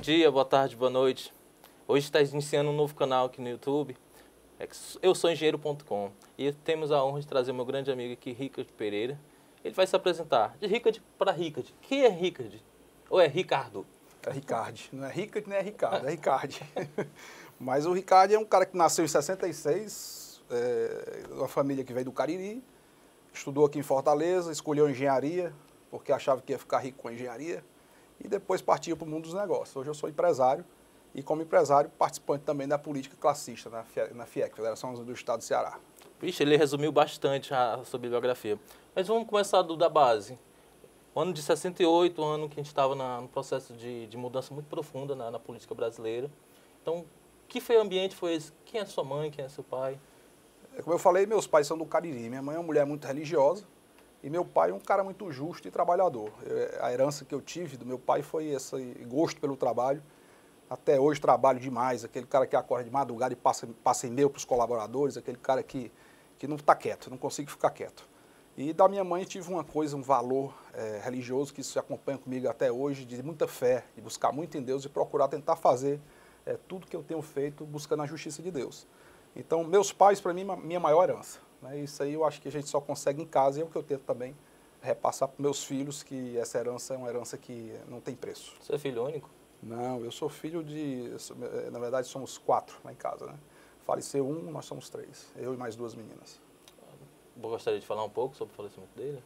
dia, boa tarde, boa noite. Hoje está iniciando um novo canal aqui no YouTube. Eu sou engenheiro.com e temos a honra de trazer meu grande amigo aqui, Ricardo Pereira. Ele vai se apresentar de Ricardo para Ricardo. Quem é Ricardo? Ou é Ricardo? É Ricardo. Não é Ricardo nem é Ricardo, é Ricardo. Mas o Ricardo é um cara que nasceu em 66, uma família que veio do Cariri, estudou aqui em Fortaleza, escolheu engenharia, porque achava que ia ficar rico com engenharia, e depois partiu para o mundo dos negócios. Hoje eu sou empresário, e como empresário, participante também da política classista na FIEC, Federação do Estado do Ceará. Vixe, ele resumiu bastante a sua bibliografia. Mas vamos começar da base. O ano de 68, o ano que a gente estava no processo de mudança muito profunda na política brasileira. Então, que foi o ambiente? Foi esse? Quem é sua mãe? Quem é seu pai? Como eu falei, meus pais são do Cariri. Minha mãe é uma mulher muito religiosa e meu pai é um cara muito justo e trabalhador. A herança que eu tive do meu pai foi esse gosto pelo trabalho. Até hoje trabalho demais, aquele cara que acorda de madrugada e passa e-mail para os colaboradores, aquele cara que não está quieto, não consigo ficar quieto. E da minha mãe tive uma coisa, um valor religioso que se acompanha comigo até hoje, de muita fé, de buscar muito em Deus e procurar tentar fazer tudo que eu tenho feito buscando a justiça de Deus. Então, meus pais, para mim, minha maior herança. Né? Isso aí eu acho que a gente só consegue em casa e é o que eu tento também repassar para meus filhos, que essa herança é uma herança que não tem preço. Você é filho único? Não, eu sou filho na verdade somos 4 lá em casa, né? Faleceu um, nós somos 3, eu e mais 2 meninas. Eu gostaria de falar um pouco sobre o falecimento dele?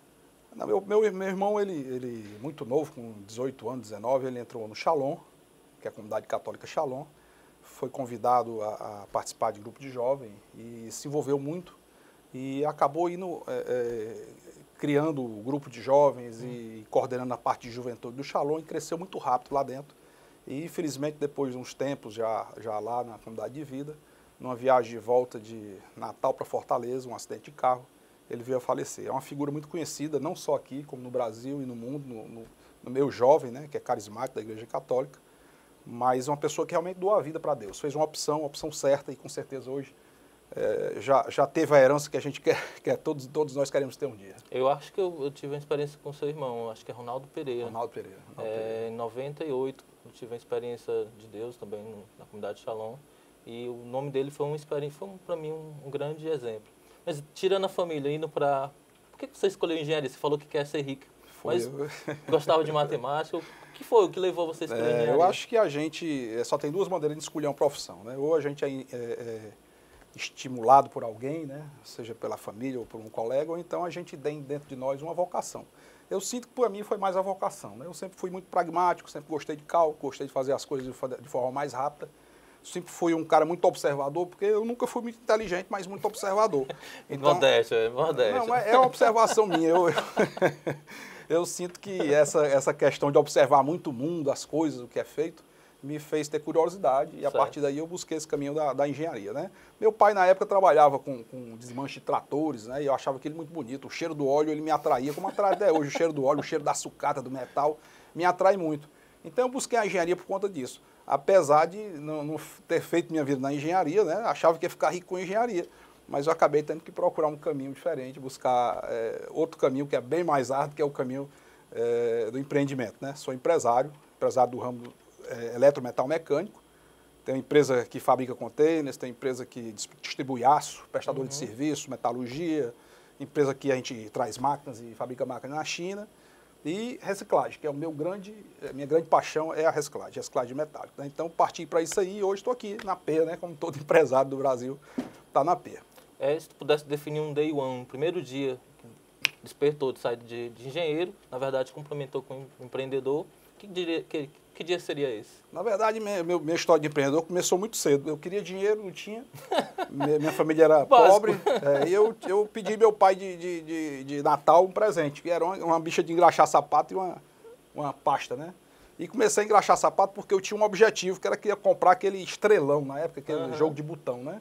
Não, meu irmão, ele muito novo, com 18 anos, 19, ele entrou no Shalom, que é a comunidade católica Shalom, foi convidado a participar de grupo de jovem e se envolveu muito e acabou indo, criando o grupo de jovens e coordenando a parte de juventude do Shalom e cresceu muito rápido lá dentro. E, infelizmente, depois de uns tempos, já lá na comunidade de vida, numa viagem de volta de Natal para Fortaleza, um acidente de carro, ele veio a falecer. É uma figura muito conhecida, não só aqui, como no Brasil e no mundo, no meio jovem, né, que é carismático da Igreja Católica, mas uma pessoa que realmente doou a vida para Deus. Fez uma opção certa e, com certeza, hoje já teve a herança que a gente quer todos nós queremos ter um dia. Eu acho que eu tive uma experiência com seu irmão, acho que é Ronaldo Pereira. Ronaldo Pereira. Em 98, eu tive uma experiência de Deus também na comunidade Shalom. E o nome dele foi para mim um grande exemplo. Mas tirando a família, indo para... Por que você escolheu engenharia? Você falou que quer ser rico, mas gostava de matemática. O que foi o que levou você a escolher engenharia? Eu acho que a gente só tem 2 maneiras de escolher uma profissão, né? Ou a gente é estimulado por alguém, né? Seja pela família ou por um colega, ou então a gente tem dentro de nós uma vocação. Eu sinto que para mim foi mais a vocação, né? Eu sempre fui muito pragmático, sempre gostei de cálculo, gostei de fazer as coisas de forma mais rápida. Sempre fui um cara muito observador, porque eu nunca fui muito inteligente, mas muito observador. Então, modesto. Não, é uma observação minha. Eu sinto que essa questão de observar muito o mundo, as coisas, o que é feito, me fez ter curiosidade e a partir daí eu busquei esse caminho da engenharia, né? Meu pai na época trabalhava com desmanche de tratores, né? E eu achava aquilo muito bonito. O cheiro do óleo ele me atraía, como atrai até hoje o cheiro do óleo, o cheiro da sucata, do metal, me atrai muito. Então eu busquei a engenharia por conta disso. Apesar de não ter feito minha vida na engenharia, né? Achava que ia ficar rico com engenharia. Mas eu acabei tendo que procurar um caminho diferente, buscar outro caminho que é bem mais árduo, que é o caminho do empreendimento, né? Sou empresário do ramo eletrometal mecânico. Tem uma empresa que fabrica containers, tem empresa que distribui aço, prestador de serviço, metalurgia, empresa que a gente traz máquinas e fabrica máquinas na China. E reciclagem, que é minha grande paixão é a reciclagem metálica. Né? Então, parti para isso aí e hoje estou aqui na PEA, né? Como todo empresário do Brasil está na PEA. Se tu pudesse definir um day one, um primeiro dia que despertou de sair de engenheiro, na verdade complementou com empreendedor, que dia seria esse? Na verdade, minha história de empreendedor começou muito cedo. Eu queria dinheiro, não tinha. Minha família era pobre. E eu pedi meu pai de Natal um presente, que era uma bicha de engraxar sapato e uma pasta, né? E comecei a engraxar sapato porque eu tinha um objetivo, que era que ia comprar aquele estrelão, na época, aquele jogo de botão, né?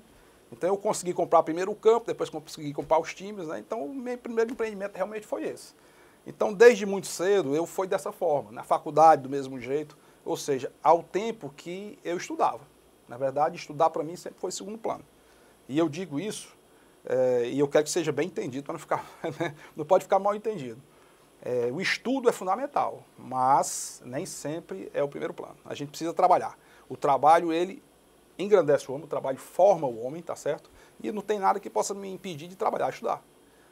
Então eu consegui comprar primeiro o campo, depois consegui comprar os times, né? Então o meu primeiro empreendimento realmente foi esse. Então, desde muito cedo, eu fui dessa forma, na faculdade, do mesmo jeito, ou seja, ao tempo que eu estudava. Na verdade, estudar para mim sempre foi segundo plano. E eu digo isso, e eu quero que seja bem entendido, para não ficar, né? Não pode ficar mal entendido. O estudo é fundamental, mas nem sempre é o primeiro plano. A gente precisa trabalhar. O trabalho, ele engrandece o homem, o trabalho forma o homem, tá certo? E não tem nada que possa me impedir de trabalhar, estudar.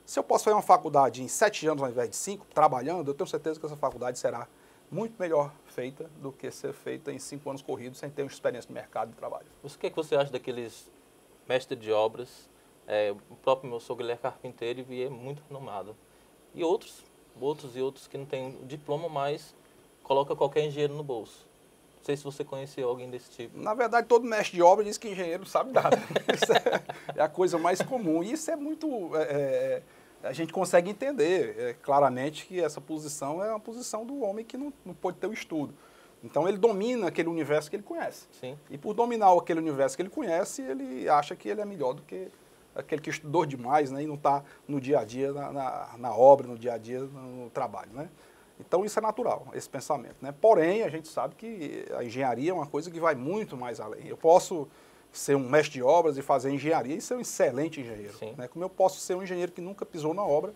Se eu posso fazer uma faculdade em 7 anos ao invés de 5, trabalhando, eu tenho certeza que essa faculdade será muito melhor feita do que ser feita em 5 anos corridos, sem ter uma experiência de mercado de trabalho. O que é que você acha daqueles mestres de obras? O próprio meu sogro, ele é carpinteiro e é muito renomado. E outros que não têm diploma, mas coloca qualquer engenheiro no bolso. Não sei se você conheceu alguém desse tipo. Na verdade, todo mestre de obra diz que engenheiro não sabe nada. Isso é a coisa mais comum. E isso é muito... a gente consegue entender claramente que essa posição é uma posição do homem que não pode ter o estudo. Então, ele domina aquele universo que ele conhece. Sim. E por dominar aquele universo que ele conhece, ele acha que ele é melhor do que aquele que estudou demais, né, e não está no dia a dia, na obra, no dia a dia, no trabalho, né? Então, isso é natural, esse pensamento, né? Porém, a gente sabe que a engenharia é uma coisa que vai muito mais além. Eu posso ser um mestre de obras e fazer engenharia e ser um excelente engenheiro, né? Como eu posso ser um engenheiro que nunca pisou na obra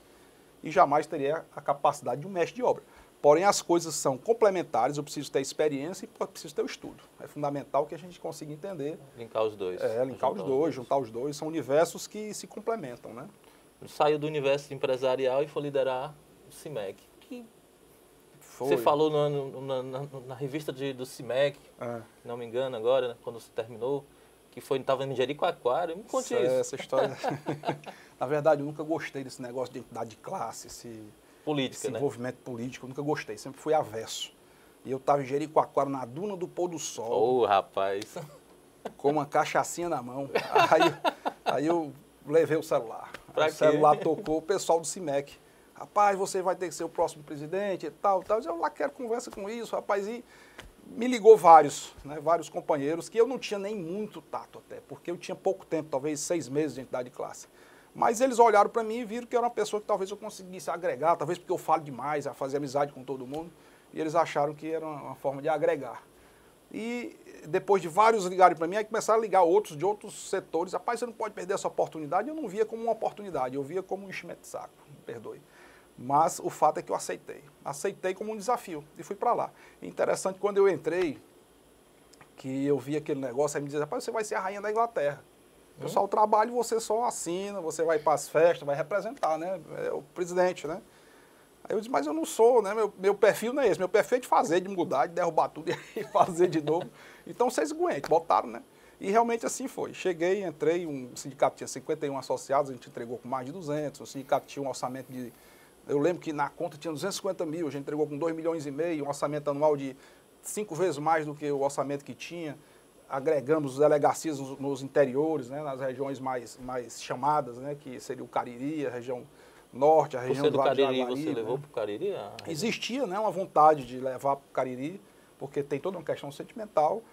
e jamais teria a capacidade de um mestre de obra. Porém, as coisas são complementares, eu preciso ter experiência e preciso ter o estudo. É fundamental que a gente consiga entender. Linkar os dois. Linkar os dois, juntar os dois. São universos que se complementam, né? Saiu do universo empresarial e foi liderar o CIMEC. Foi. Você falou na revista do CIMEC, não me engano agora, né, quando você terminou, que estava em Jericoacoara. Me conte isso. Essa história... Na verdade, eu nunca gostei desse negócio de identidade de classe, esse envolvimento político, eu nunca gostei, sempre fui avesso. E eu estava em Jericoacoara, na duna do pôr do sol. Ô, rapaz! Com uma cachaçinha na mão. Aí eu levei o celular. Pra o celular tocou, o pessoal do CIMEC. Rapaz, você vai ter que ser o próximo presidente e tal. Eu lá quero conversa com isso, rapaz. E me ligou vários companheiros, que eu não tinha nem muito tato até, porque eu tinha pouco tempo, talvez 6 meses de identidade de classe. Mas eles olharam para mim e viram que eu era uma pessoa que talvez eu conseguisse agregar, talvez porque eu falo demais, a fazer amizade com todo mundo, e eles acharam que era uma forma de agregar. E depois de vários ligarem para mim, aí começaram a ligar outros de outros setores. Rapaz, você não pode perder essa oportunidade. Eu não via como uma oportunidade, eu via como um enchimento de saco, me perdoe. Mas o fato é que eu aceitei como um desafio e fui para lá. Interessante, quando eu entrei, que eu vi aquele negócio, aí me dizia, rapaz, você vai ser a rainha da Inglaterra. Pessoal, o trabalho você só assina, você vai para as festas, vai representar, né? É o presidente, né? Aí eu disse, mas eu não sou, né? Meu perfil não é esse. Meu perfil é de fazer, de mudar, de derrubar tudo e fazer de novo. Então vocês aguentem, botaram, né? E realmente assim foi. Cheguei, entrei, o sindicato tinha 51 associados, a gente entregou com mais de 200. O sindicato tinha um orçamento de... Eu lembro que na conta tinha 250 mil, a gente entregou com 2,5 milhões, um orçamento anual de 5 vezes mais do que o orçamento que tinha. Agregamos delegacias nos interiores, né, nas regiões mais chamadas, né, que seria o Cariri, a região norte, a região do Vale do Jaguari. Você levou para o Cariri? Existia, né, uma vontade de levar para o Cariri, porque tem toda uma questão sentimental,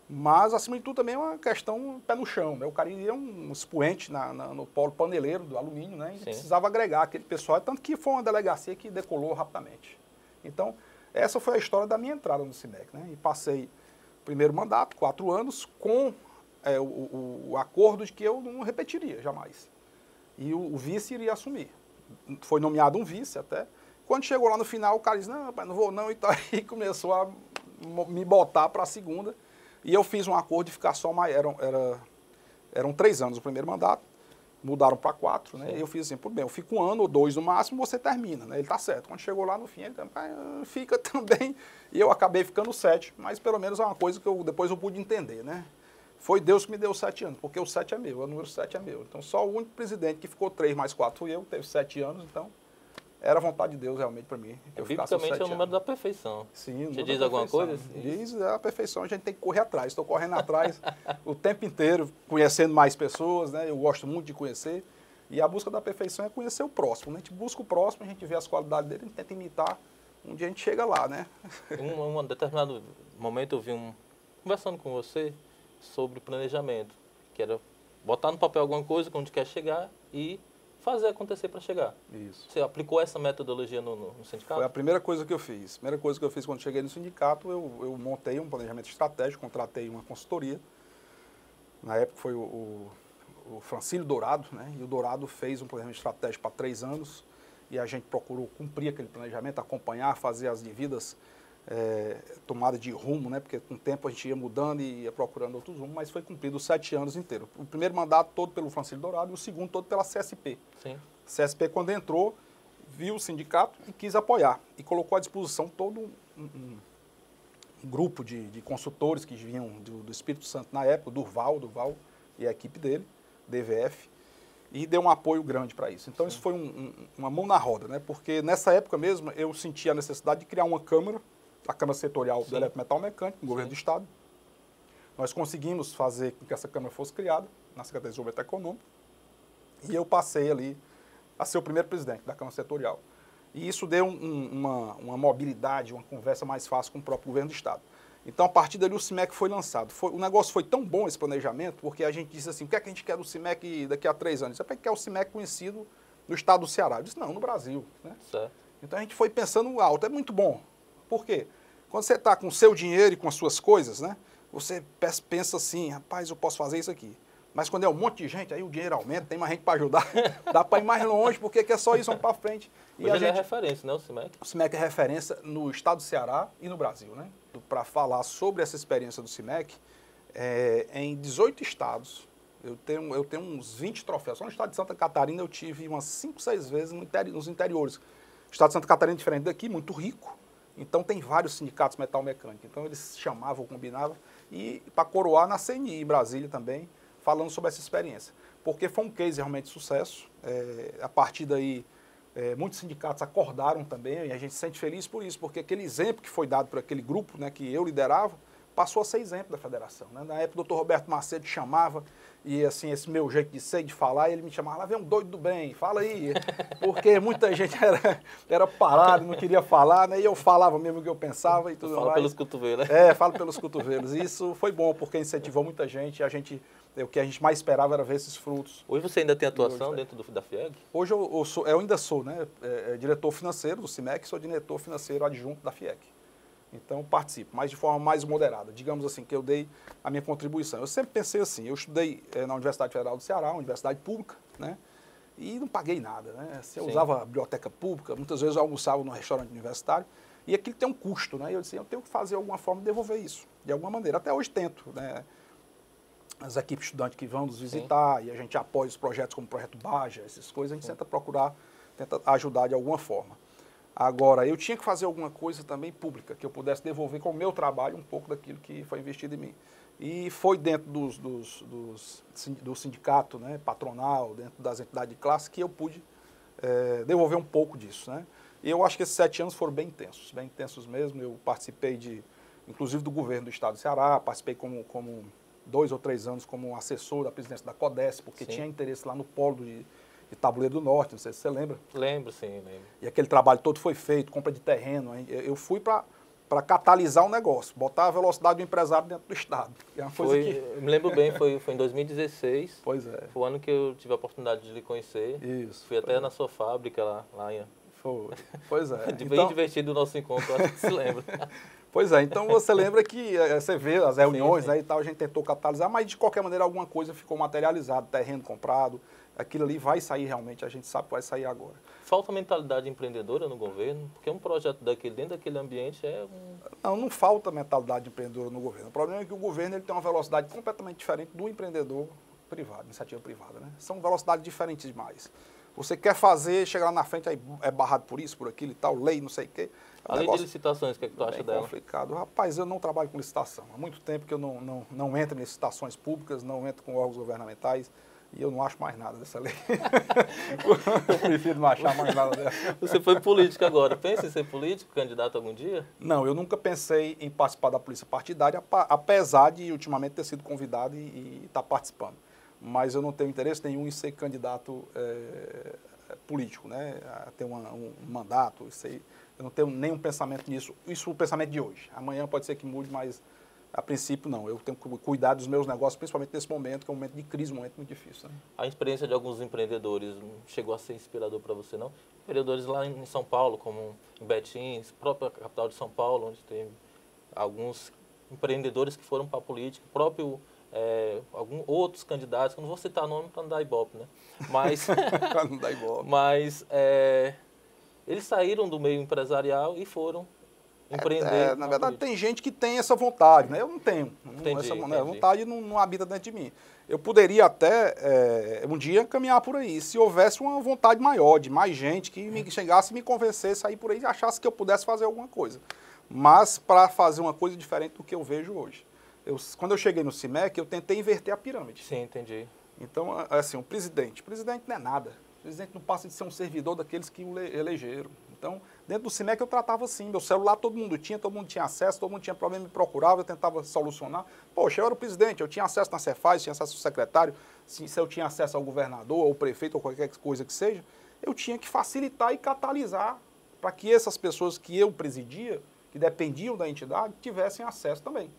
mas, acima de tudo, também é uma questão pé no chão. Né? O Cariri é um expoente no polo paneleiro do alumínio, né, e precisava agregar aquele pessoal, tanto que foi uma delegacia que decolou rapidamente. Então, essa foi a história da minha entrada no CIMEC, né, e passei primeiro mandato, 4 anos, com o acordo de que eu não repetiria jamais. E o vice iria assumir. Foi nomeado um vice até. Quando chegou lá no final, o cara disse, não, rapaz, não vou não, e tal. E começou a me botar para a segunda. E eu fiz um acordo de ficar só mais... Eram 3 anos o primeiro mandato, mudaram para 4, né? E eu fiz assim, tudo bem, eu fico 1 ano ou 2 no máximo, você termina, né? Ele tá certo. Quando chegou lá no fim, ele fica também. E eu acabei ficando 7, mas pelo menos é uma coisa que depois eu pude entender, né? Foi Deus que me deu 7 anos, porque o 7 é meu, o número 7 é meu. Então só o único presidente que ficou 3 mais 4 fui eu, teve 7 anos, então era a vontade de Deus realmente para mim. Biblicamente é o número da perfeição. Sim, te diz alguma coisa? Diz a perfeição, a gente tem que correr atrás. Estou correndo atrás o tempo inteiro, conhecendo mais pessoas, né? Eu gosto muito de conhecer. E a busca da perfeição é conhecer o próximo. Né? A gente busca o próximo, a gente vê as qualidades dele, a gente tenta imitar. Um dia a gente chega lá, né? Em um determinado momento eu vi conversando com você sobre planejamento, que era botar no papel alguma coisa onde quer chegar e fazer acontecer para chegar. Isso. Você aplicou essa metodologia no sindicato? Foi a primeira coisa que eu fiz. A primeira coisa que eu fiz quando cheguei no sindicato, eu montei um planejamento estratégico, contratei uma consultoria. Na época foi o Francílio Dourado, né? E o Dourado fez um planejamento estratégico para 3 anos. e a gente procurou cumprir aquele planejamento, acompanhar, fazer as devidas tomadas de rumo, né? Porque com o tempo a gente ia mudando e ia procurando outros rumos, mas foi cumprido os 7 anos inteiros. O primeiro mandato todo pelo Francisco Dourado e o segundo todo pela CSP. Sim. A CSP, quando entrou, viu o sindicato e quis apoiar, e colocou à disposição todo um grupo de consultores que vinham do Espírito Santo na época, Durval e a equipe dele, DVF, e deu um apoio grande para isso. Então, isso foi uma mão na roda, né? Porque nessa época mesmo eu senti a necessidade de criar uma câmara, a Câmara Setorial do Eletrometal Mecânico, no governo do Estado. Nós conseguimos fazer com que essa câmara fosse criada na Secretaria de Desenvolvimento Econômico, e eu passei ali a ser o primeiro presidente da Câmara Setorial. E isso deu uma mobilidade, uma conversa mais fácil com o próprio governo do Estado. Então, a partir dali, o CIMEC foi lançado. O negócio foi tão bom, esse planejamento, porque a gente disse assim, o que é que a gente quer do CIMEC daqui a 3 anos? A gente quer o CIMEC conhecido no estado do Ceará. Eu disse, não, no Brasil. Né? Certo. Então, a gente foi pensando alto. É muito bom. Por quê? Quando você está com o seu dinheiro e com as suas coisas, né, você pensa assim, rapaz, eu posso fazer isso aqui. Mas quando é um monte de gente, aí o dinheiro aumenta, tem mais gente para ajudar, dá para ir mais longe, porque é só isso, vamos para frente. E a gente é referência, né, o CIMEC? O CIMEC é referência no estado do Ceará e no Brasil, né? Para falar sobre essa experiência do CIMEC, em 18 estados, eu tenho uns 20 troféus. Só no estado de Santa Catarina eu tive umas 5, 6 vezes nos interiores. O estado de Santa Catarina é diferente daqui, muito rico. Então tem vários sindicatos metal mecânico. Então eles chamavam, combinavam. E para coroar na CNI, em Brasília também, falando sobre essa experiência. Porque foi um case realmente de sucesso. A partir daí, muitos sindicatos acordaram também, e a gente se sente feliz por isso, porque aquele exemplo que foi dado por aquele grupo, né, que eu liderava, passou a ser exemplo da federação. Né? Na época, o doutor Roberto Macedo chamava, e assim, esse meu jeito de ser, de falar, ele me chamava, lá vem um doido do bem, fala aí, porque muita gente era parado, não queria falar, né? E eu falava mesmo o que eu pensava e tudo mais. Fala pelos cotovelos. Falo pelos cotovelos. E isso foi bom, porque incentivou muita gente, o que a gente mais esperava era ver esses frutos. Hoje você ainda tem atuação dentro da FIEG? Hoje eu ainda sou, né, diretor financeiro do CIMEC, sou diretor financeiro adjunto da FIEG. Então, participo, mas de forma mais moderada. Digamos assim, que eu dei a minha contribuição. Eu sempre pensei assim, eu estudei na Universidade Federal do Ceará, uma universidade pública, né? E não paguei nada, né? Assim, eu usava a biblioteca pública, muitas vezes eu almoçava num restaurante universitário, e aquilo tem um custo, né? E eu disse, eu tenho que fazer alguma forma de devolver isso, de alguma maneira. Até hoje tento, né? As equipes estudantes que vão nos visitar, e a gente apoia os projetos como o Projeto Baja, essas coisas, a gente tenta ajudar de alguma forma. Agora, eu tinha que fazer alguma coisa também pública, que eu pudesse devolver com o meu trabalho um pouco daquilo que foi investido em mim. E foi dentro do sindicato, né, patronal, dentro das entidades de classe, que eu pude devolver um pouco disso. Né? E eu acho que esses 7 anos foram bem intensos mesmo. Eu participei inclusive do governo do estado do Ceará, participei como 2 ou 3 anos como assessor da presidência da CODES, porque tinha interesse lá no polo de Tabuleiro do Norte, não sei se você lembra. Lembro, sim, lembro. E aquele trabalho todo foi feito, compra de terreno. Eu fui para catalisar o negócio, botar a velocidade do empresário dentro do Estado. É uma coisa Eu me lembro bem, foi em 2016. Pois é. Foi o ano que eu tive a oportunidade de lhe conhecer. Isso. Fui até na sua fábrica lá em... Foi. Pois é. Bem divertido o nosso encontro, acho que se lembra. Pois é, então você lembra que você vê as reuniões, sim. Né, e tal, a gente tentou catalisar, mas de qualquer maneira alguma coisa ficou materializada, terreno comprado, aquilo ali vai sair realmente, a gente sabe que vai sair agora. Falta mentalidade empreendedora no governo? Porque um projeto dentro daquele ambiente Não falta mentalidade empreendedora no governo. O problema é que o governo ele tem uma velocidade completamente diferente do empreendedor privado, iniciativa privada. Né? São velocidades diferentes demais. Você quer fazer, chega lá na frente, aí é barrado por isso, por aquilo e tal, lei, não sei o quê. Além de licitações, o que é que tu acha dela? Complicado. Rapaz, eu não trabalho com licitação. Há muito tempo que eu não entro em licitações públicas, não entro com órgãos governamentais. E eu não acho mais nada dessa lei. Eu prefiro não achar mais nada dela. Você foi político agora. Pensa em ser político, candidato algum dia? Não, eu nunca pensei em participar da polícia partidária, apesar de ultimamente ter sido convidado e estar participando. Mas eu não tenho interesse nenhum em ser candidato político, né? A ter um mandato, isso aí. Eu não tenho nenhum pensamento nisso. Isso é o pensamento de hoje. Amanhã pode ser que mude, mas a princípio não. Eu tenho que cuidar dos meus negócios, principalmente nesse momento, que é um momento de crise, um momento muito difícil. Né? A experiência de alguns empreendedores não chegou a ser inspirador para você, não? Empreendedores lá em São Paulo, como em Betim, própria capital de São Paulo, onde tem alguns empreendedores que foram para a política, próprio alguns outros candidatos, que eu não vou citar nome para não dar ibope, né? Mas, Para não dar ibope. mas Eles saíram do meio empresarial e foram empreender. Na verdade, tem gente que tem essa vontade, né? Eu não tenho. Entendi. A vontade não habita dentro de mim. Eu poderia até, um dia, caminhar por aí, se houvesse uma vontade maior, de mais gente que me chegasse e me convencesse a ir por aí e achasse que eu pudesse fazer alguma coisa. Mas para fazer uma coisa diferente do que eu vejo hoje. Quando eu cheguei no CIMEC, eu tentei inverter a pirâmide. Sim, entendi. Então, assim, o presidente não é nada. O presidente não passa de ser um servidor daqueles que o elegeram. Então, dentro do CIMEC eu tratava assim, meu celular todo mundo tinha acesso, todo mundo tinha problema, me procurava, eu tentava solucionar. Poxa, eu era o presidente, eu tinha acesso na Cefaz, tinha acesso ao secretário, se eu tinha acesso ao governador, ao prefeito, ou qualquer coisa que seja, eu tinha que facilitar e catalisar para que essas pessoas que eu presidia, que dependiam da entidade, tivessem acesso também.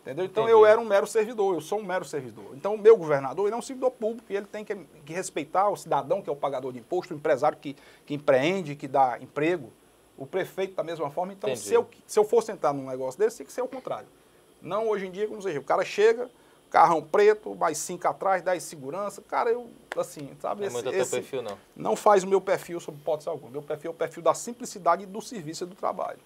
Entendeu? Então, Entendi. eu era um mero servidor, eu sou um mero servidor. Então, o meu governador, ele é um servidor público e ele tem que respeitar o cidadão, que é o pagador de imposto, o empresário que empreende, que dá emprego, o prefeito da mesma forma. Então, se eu fosse entrar num negócio desse, tem que ser o contrário. Não hoje em dia, como seja, o cara chega, carrão preto, mais 5 atrás, 10 segurança. Cara, eu, assim, sabe? Não é muito teu perfil, não. Não faz o meu perfil sob hipótese alguma. Meu perfil é o perfil da simplicidade e do serviço e do trabalho.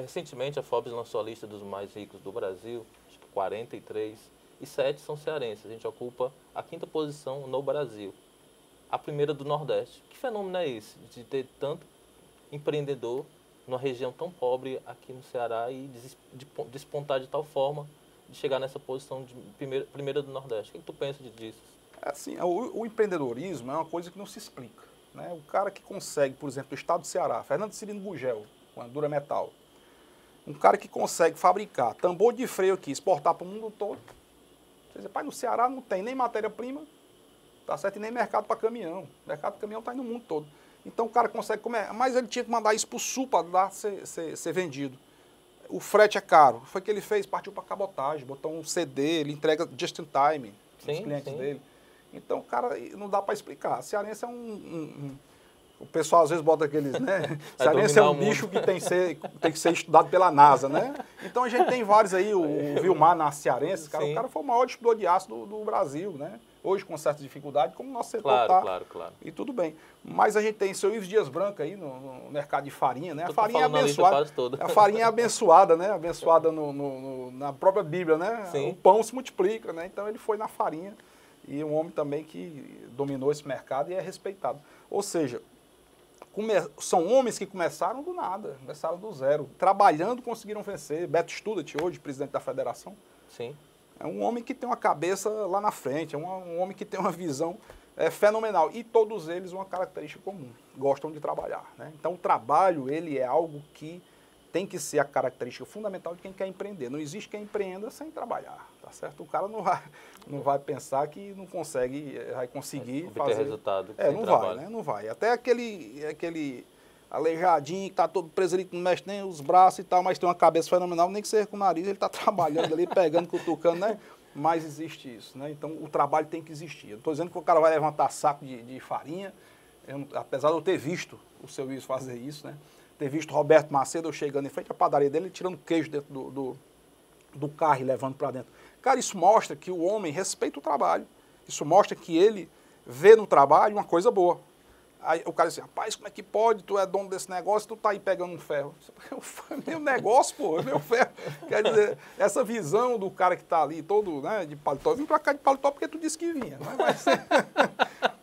Recentemente, a Forbes lançou a lista dos mais ricos do Brasil, acho que 43, e 7 são cearenses. A gente ocupa a 5ª posição no Brasil, a primeira do Nordeste. Que fenômeno é esse, de ter tanto empreendedor numa região tão pobre aqui no Ceará e despontar de tal forma de chegar nessa posição de primeira do Nordeste? O que tu pensa disso? Assim, o empreendedorismo é uma coisa que não se explica. Né? O cara que consegue, por exemplo, o estado do Ceará, Fernando Cirino Gugel, com a Dura Metal, um cara que consegue fabricar tambor de freio aqui, exportar para o mundo todo. Você diz, pai, no Ceará não tem nem matéria-prima, tá certo? E nem mercado para caminhão. O mercado de caminhão está no mundo todo. Então o cara consegue comer, mas ele tinha que mandar isso para o Sul para ser vendido. O frete é caro. Foi o que ele fez, partiu para cabotagem, botou um CD, ele entrega just in time aos clientes dele. Então, cara, não dá para explicar. Cearense é o pessoal às vezes bota aqueles, né? Cearense é um bicho que tem que ser estudado pela NASA, né? Então a gente tem vários aí, o Vilmar na Cearense, cara, o cara foi o maior estudador de aço do Brasil, né? Hoje com certa dificuldade, como o nosso setor tá. Claro. E tudo bem. Mas a gente tem o seu Ives Dias Branco aí no mercado de farinha, né? A farinha é abençoada. A farinha é abençoada, né? Abençoada na própria Bíblia, né? Sim. O pão se multiplica, né? Então ele foi na farinha e um homem também que dominou esse mercado e é respeitado. Ou seja, são homens que começaram do nada, começaram do zero. Trabalhando conseguiram vencer. Beto Studat, hoje presidente da federação. Sim. É um homem que tem uma cabeça lá na frente, é um homem que tem uma visão fenomenal. E todos eles uma característica comum, gostam de trabalhar. Né? Então o trabalho, ele é algo que tem que ser a característica fundamental de quem quer empreender. Não existe quem empreenda sem trabalhar, tá certo? O cara não vai pensar que não vai conseguir fazer resultado não trabalho. Vai, né? Não vai. Até aquele aleijadinho, que está todo preso ali, que não mexe nem os braços e tal, mas tem uma cabeça fenomenal, nem que seja com o nariz, ele está trabalhando ali, pegando, cutucando, né? Mas existe isso, né? Então, o trabalho tem que existir. Eu não estou dizendo que o cara vai levantar saco de farinha, apesar de eu ter visto o seu Ives fazer isso, né? Ter visto Roberto Macedo chegando em frente à padaria dele, tirando queijo dentro do carro e levando para dentro. Cara, isso mostra que o homem respeita o trabalho. Isso mostra que ele vê no trabalho uma coisa boa. Aí o cara diz assim, rapaz, como é que pode? Tu é dono desse negócio, tu tá aí pegando um ferro. É meu negócio, pô, é meu ferro. Quer dizer, essa visão do cara que tá ali todo, né, de paletó, eu vim pra cá de paletó porque tu disse que vinha.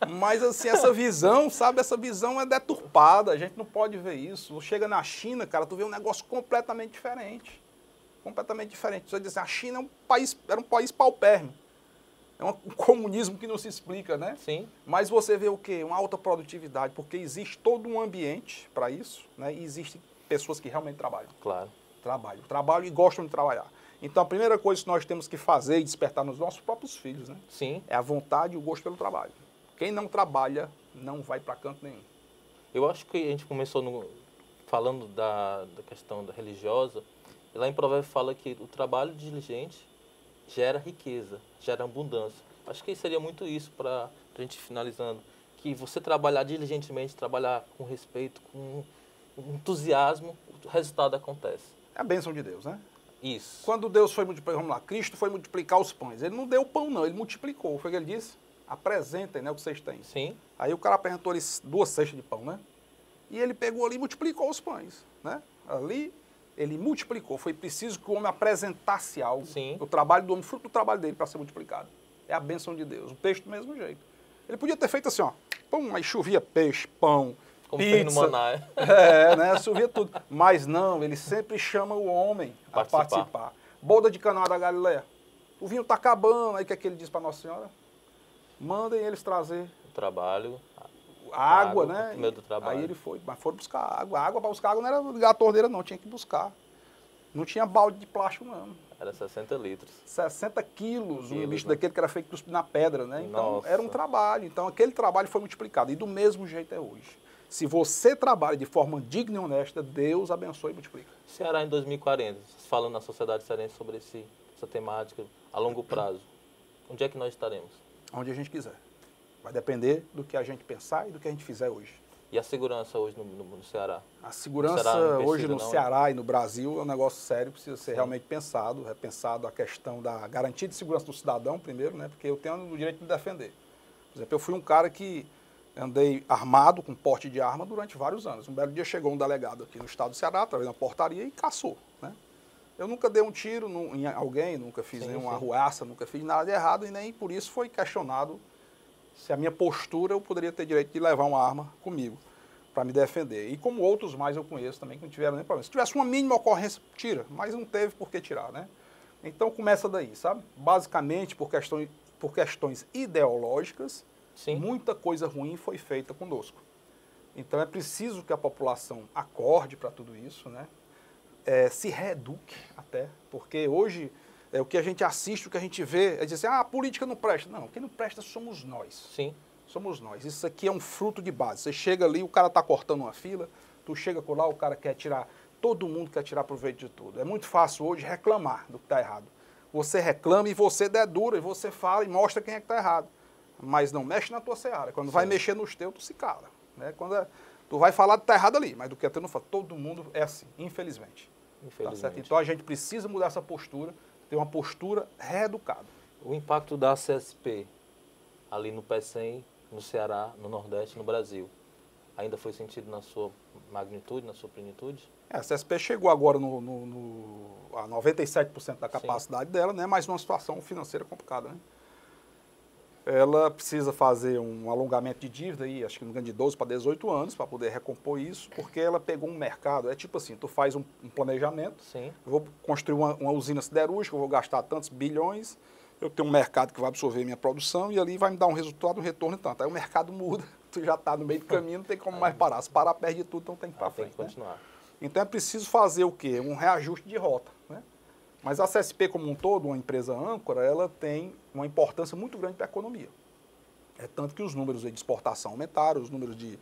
Mas assim, essa visão, sabe, essa visão é deturpada, a gente não pode ver isso. Chega na China, cara, tu vê um negócio completamente diferente. Completamente diferente. Você diz assim, a China era um país paupérrimo. É um comunismo que não se explica, né? Sim. Mas você vê o quê? Uma alta produtividade, porque existe todo um ambiente para isso, né? E existem pessoas que realmente trabalham. Claro. Trabalham e gostam de trabalhar. Então, a primeira coisa que nós temos que fazer e despertar nos nossos próprios filhos, né? Sim. É a vontade e o gosto pelo trabalho. Quem não trabalha, não vai para canto nenhum. Eu acho que a gente começou falando da questão da religiosa, e lá em Provérbios fala que o trabalho diligente gera riqueza, gera abundância. Acho que seria muito isso para a gente finalizando. Que você trabalhar diligentemente, trabalhar com respeito, com entusiasmo, o resultado acontece. É a bênção de Deus, né? Isso. Quando Deus foi multiplicar, vamos lá, Cristo foi multiplicar os pães. Ele não deu pão, não, ele multiplicou. Foi o que ele disse? Apresentem, né, o que vocês têm. Sim. Aí o cara apresentou 2 cestas de pão, né? E ele pegou ali e multiplicou os pães, né? Ali ele multiplicou. Foi preciso que o homem apresentasse algo. Sim. O trabalho do homem, fruto do trabalho dele para ser multiplicado. É a bênção de Deus. O peixe do mesmo jeito. Ele podia ter feito assim, ó, pum, aí chovia peixe, pão, Como pizza. fez no Maná. Né? Chovia tudo. Mas não, ele sempre chama o homem a participar. Boda de Caná da Galileia. O vinho está acabando. Aí o que é que ele diz para Nossa Senhora? Mandem eles trazer O trabalho. água, né? O meio do trabalho. Aí ele foi, mas foram buscar água. A água para buscar água não era ligar a torneira, não, tinha que buscar. Não tinha balde de plástico, não. Era 60 litros. 60 quilos, um bicho né? daquele que era feito na pedra, né? Então, Nossa. era um trabalho. Então, aquele trabalho foi multiplicado. E do mesmo jeito é hoje. Se você trabalha de forma digna e honesta, Deus abençoe e multiplica. Ceará em 2040, falando na sociedade cearense sobre essa temática a longo prazo, onde é que nós estaremos? Onde a gente quiser. Vai depender do que a gente pensar e do que a gente fizer hoje. E a segurança hoje no Ceará? A segurança Será hoje no investida, não, Ceará e no Brasil é um negócio sério, precisa ser realmente pensado. É pensado a questão da garantia de segurança do cidadão, primeiro, né? Porque eu tenho o direito de me defender. Por exemplo, eu fui um cara que andei armado, com porte de arma, durante vários anos. Um belo dia chegou um delegado aqui no estado do Ceará, através de uma portaria, e caçou, né? Eu nunca dei um tiro em alguém, nunca fiz nenhuma arruaça, nunca fiz nada de errado, e nem por isso foi questionado se a minha postura eu poderia ter direito de levar uma arma comigo para me defender. E como outros mais eu conheço também que não tiveram nem problema. Se tivesse uma mínima ocorrência, tira, mas não teve por que tirar, né? Então começa daí, sabe? Basicamente por questões ideológicas, Sim. muita coisa ruim foi feita conosco. Então é preciso que a população acorde para tudo isso, né? Se reeduque até, porque hoje o que a gente assiste, o que a gente vê, é dizer assim, a política não presta. Não, quem não presta somos nós. Sim. Somos nós. Isso aqui é um fruto de base. Você chega ali, o cara está cortando uma fila, tu chega por lá, o cara quer tirar, todo mundo quer tirar proveito de tudo. É muito fácil hoje reclamar do que está errado. Você reclama e você dedura, e você fala e mostra quem é que está errado. Mas não mexe na tua seara. Quando vai mexer nos teus, tu se cala. Né? Tu vai falar que está errado ali, mas do que tu não fala. Todo mundo é assim, infelizmente. Tá certo? Então a gente precisa mudar essa postura, ter uma postura reeducada. O impacto da CSP ali no PECEM, no Ceará, no Nordeste, no Brasil, ainda foi sentido na sua magnitude, na sua plenitude? A CSP chegou agora a 97% da capacidade dela, né? Mas numa situação financeira complicada, né? Ela precisa fazer um alongamento de dívida, aí, acho que não engano, de 12 para 18 anos, para poder recompor isso, porque ela pegou um mercado, é tipo assim, tu faz um planejamento, Sim. eu vou construir uma usina siderúrgica, eu vou gastar tantos bilhões, eu tenho um mercado que vai absorver minha produção e ali vai me dar um resultado, um retorno e tanto. Aí o mercado muda, tu já está no meio do caminho, não tem como mais parar. Se parar, perde tudo, então tem que ir para frente. Tem que continuar. Né? Então é preciso fazer o quê? Um reajuste de rota, né? Mas a CSP como um todo, uma empresa âncora, ela tem uma importância muito grande para a economia. É tanto que os números de exportação aumentaram, os números de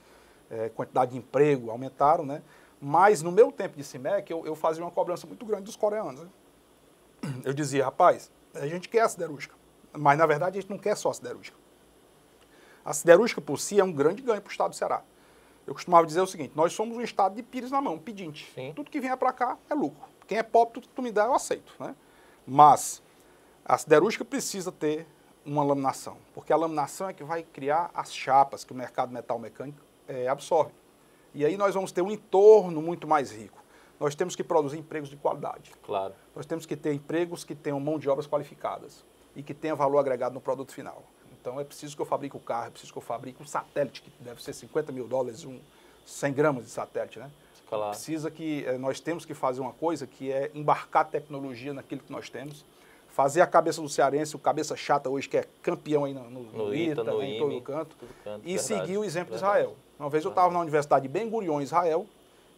quantidade de emprego aumentaram, né? Mas no meu tempo de CIMEC, eu fazia uma cobrança muito grande dos coreanos. Né? Eu dizia, rapaz, a gente quer a siderúrgica, mas na verdade a gente não quer só a siderúrgica. A siderúrgica por si é um grande ganho para o estado do Ceará. Eu costumava dizer o seguinte, nós somos um estado de pires na mão, pedinte. Sim. Tudo que vier para cá é lucro. Quem é pobre, tudo que tu me dá, eu aceito. Né? Mas a siderúrgica precisa ter uma laminação, porque a laminação é que vai criar as chapas que o mercado metal mecânico absorve. E aí nós vamos ter um entorno muito mais rico. Nós temos que produzir empregos de qualidade. Claro. Nós temos que ter empregos que tenham mão de obras qualificadas e que tenham valor agregado no produto final. Então é preciso que eu fabrique o carro, é preciso que eu fabrique um satélite, que deve ser $50 mil, 100 gramas de satélite, né? Claro. Precisa que nós temos que fazer uma coisa que é embarcar tecnologia naquilo que nós temos, fazer a cabeça do cearense, o cabeça chata hoje, que é campeão aí no ITA, no em todo canto, e verdade, seguir o exemplo de verdade. Israel. Uma vez eu estava na Universidade de Ben Gurion, em Israel,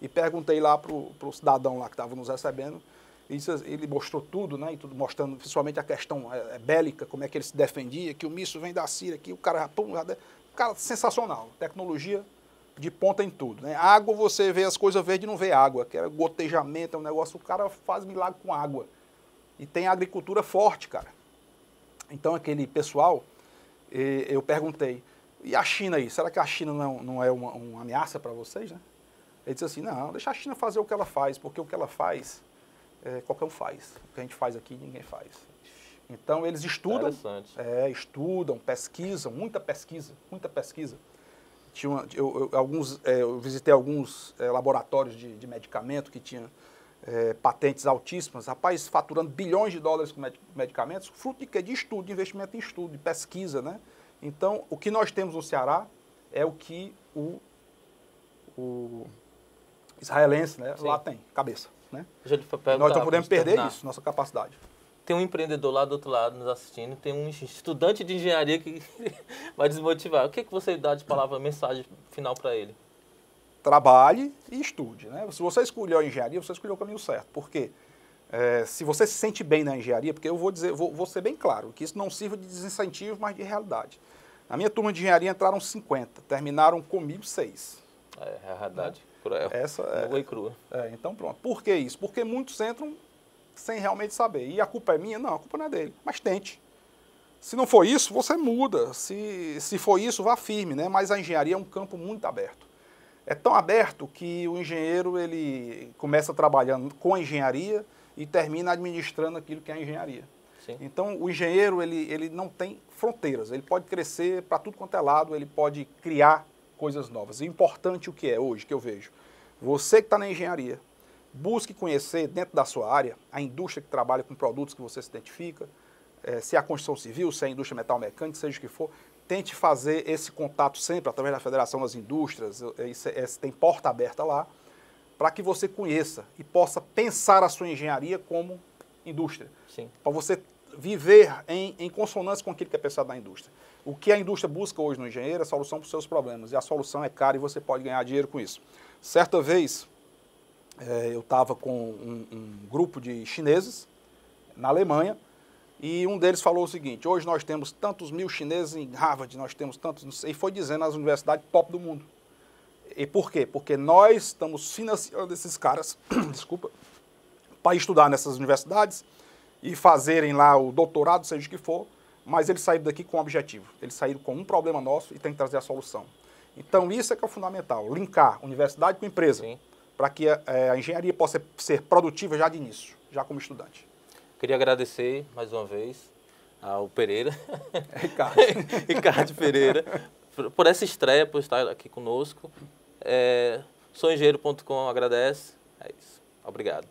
e perguntei lá para o cidadão lá que estava nos recebendo, e ele mostrou tudo, né, e tudo mostrando principalmente a questão bélica, como é que ele se defendia, que o míssil vem da Síria, que o cara, cara, sensacional, tecnologia de ponta em tudo, né? Água, você vê as coisas verdes e não vê água, que é gotejamento, é um negócio, o cara faz milagre com água. E tem agricultura forte, cara. Então aquele pessoal, eu perguntei, e a China aí, será que a China não é uma ameaça para vocês, né? Ele disse assim, não, deixa a China fazer o que ela faz, porque o que ela faz, qualquer um faz. O que a gente faz aqui, ninguém faz. Então eles estudam, pesquisam, muita pesquisa. eu visitei alguns laboratórios de medicamento que tinham patentes altíssimas, rapaz, faturando bilhões de dólares com medicamentos, fruto de quê? De estudo, de investimento em estudo, de pesquisa, né? Então, o que nós temos no Ceará é o que o israelense, né, lá tem, cabeça, né? Nós não podemos perder isso, nossa capacidade. Tem um empreendedor lá do outro lado nos assistindo, tem um estudante de engenharia que vai desmotivar. O que você dá de palavra, mensagem final para ele? Trabalhe e estude, né? Se você escolheu a engenharia, você escolheu o caminho certo. Por quê? Se você se sente bem na engenharia, porque eu vou ser bem claro, que isso não sirva de desincentivo, mas de realidade. Na minha turma de engenharia entraram 50, terminaram comigo 6. É a realidade cruel. Essa nua e crua. Então pronto. Por que isso? Porque muitos entram sem realmente saber. E a culpa é minha? Não, a culpa não é dele. Mas tente. Se não for isso, você muda. Se for isso, vá firme, né? Mas a engenharia é um campo muito aberto. É tão aberto que o engenheiro ele começa trabalhando com a engenharia e termina administrando aquilo que é a engenharia. Sim. Então, o engenheiro ele não tem fronteiras. Ele pode crescer para tudo quanto é lado, ele pode criar coisas novas. E importante o que é hoje, que eu vejo. Você que está na engenharia, busque conhecer dentro da sua área a indústria que trabalha com produtos que você se identifica, se é a construção civil, se é a indústria metal mecânica, seja o que for, tente fazer esse contato sempre através da Federação das Indústrias, tem porta aberta lá, para que você conheça e possa pensar a sua engenharia como indústria. Para você viver em consonância com aquilo que é pensado na indústria. O que a indústria busca hoje no engenheiro é a solução para os seus problemas, e a solução é cara e você pode ganhar dinheiro com isso. Certa vez, eu estava com um grupo de chineses na Alemanha, e um deles falou o seguinte: hoje nós temos tantos mil chineses em Harvard, nós temos tantos, e foi dizendo as universidades top do mundo. E por quê? Porque nós estamos financiando esses caras, desculpa, para estudar nessas universidades e fazerem lá o doutorado, seja o que for, mas eles saíram daqui com um objetivo. Eles saíram com um problema nosso e tem que trazer a solução. Então isso é que é o fundamental, linkar universidade com empresa, para que a engenharia possa ser produtiva já de início, já como estudante. Queria agradecer mais uma vez ao Pereira, Ricardo Pereira, por essa estreia, por estar aqui conosco. Souengenheiro.com agradece. É isso. Obrigado.